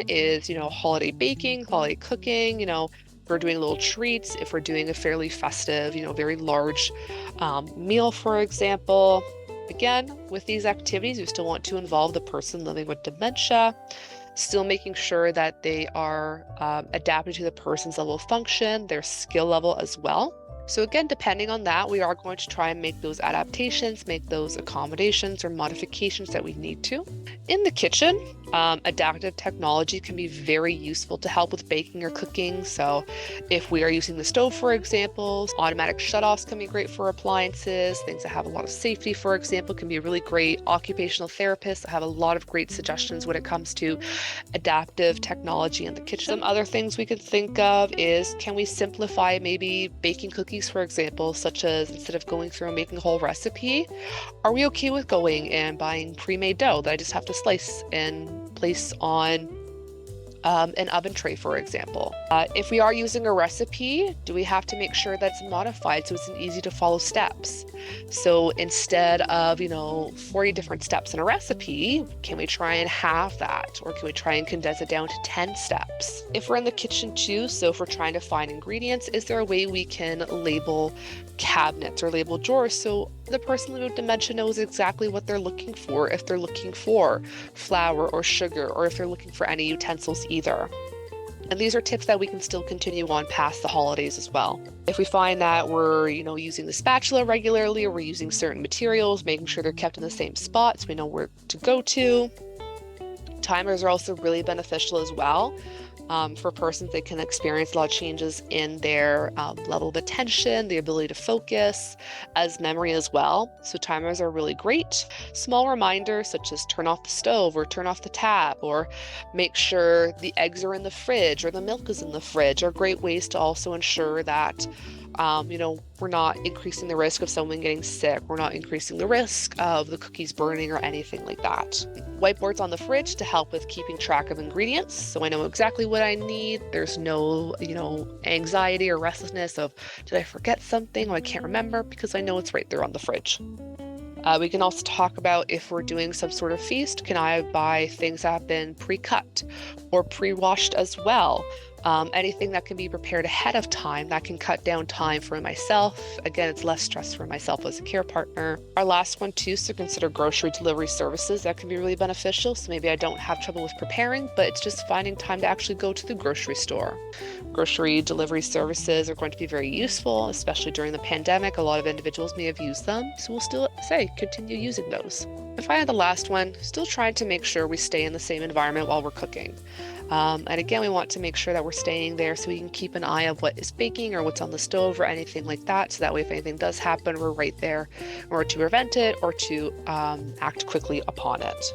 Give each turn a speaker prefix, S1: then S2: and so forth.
S1: kitchen is, holiday baking, holiday cooking, if we're doing little treats, if we're doing a fairly festive, very large meal, for example. Again, with these activities, you still want to involve the person living with dementia, still making sure that they are adapted to the person's level of function, their skill level as well. So again, depending on that, we are going to try and make those adaptations, make those accommodations or modifications that we need to. In the kitchen, adaptive technology can be very useful to help with baking or cooking. So if we are using the stove, for example, automatic shutoffs can be great for appliances. Things that have a lot of safety, for example, can be really great. Occupational therapists have a lot of great suggestions when it comes to adaptive technology in the kitchen. Some other things we could think of is, can we simplify maybe baking cookies, for example, such as instead of going through and making a whole recipe, are we okay with going and buying pre-made dough that I just have to slice and place on an oven tray, for example? If we are using a recipe, do we have to make sure that's modified so it's an easy to follow steps? So instead of, 40 different steps in a recipe, can we try and halve that? Or can we try and condense it down to 10 steps? If we're in the kitchen too, so if we're trying to find ingredients, is there a way we can label cabinets or label drawers so the person living with dementia knows exactly what they're looking for, if they're looking for flour or sugar, or if they're looking for any utensils either? And these are tips that we can still continue on past the holidays as well. If we find that we're, using the spatula regularly, or we're using certain materials, making sure they're kept in the same spot so we know where to go to. Timers are also really beneficial as well. For persons, they can experience a lot of changes in their level of attention, the ability to focus, as memory as well. So timers are really great. Small reminders such as turn off the stove or turn off the tap, or make sure the eggs are in the fridge or the milk is in the fridge, are great ways to also ensure that we're not increasing the risk of someone getting sick. We're not increasing the risk of the cookies burning or anything like that. Whiteboards on the fridge to help with keeping track of ingredients, so I know exactly what I need. There's no, anxiety or restlessness of, did I forget something? Oh, I can't remember, because I know it's right there on the fridge. We can also talk about, if we're doing some sort of feast, can I buy things that have been pre-cut or pre-washed as well? Anything that can be prepared ahead of time that can cut down time for myself. Again, it's less stress for myself as a care partner. Our last one too, so consider grocery delivery services. That can be really beneficial. So maybe I don't have trouble with preparing, but it's just finding time to actually go to the grocery store. Grocery delivery services are going to be very useful, especially during the pandemic. A lot of individuals may have used them, so we'll still continue using those. And finally, the last one, still trying to make sure we stay in the same environment while we're cooking. And again, we want to make sure that we're staying there so we can keep an eye of what is baking or what's on the stove or anything like that. So that way, if anything does happen, we're right there in order to prevent it or to act quickly upon it.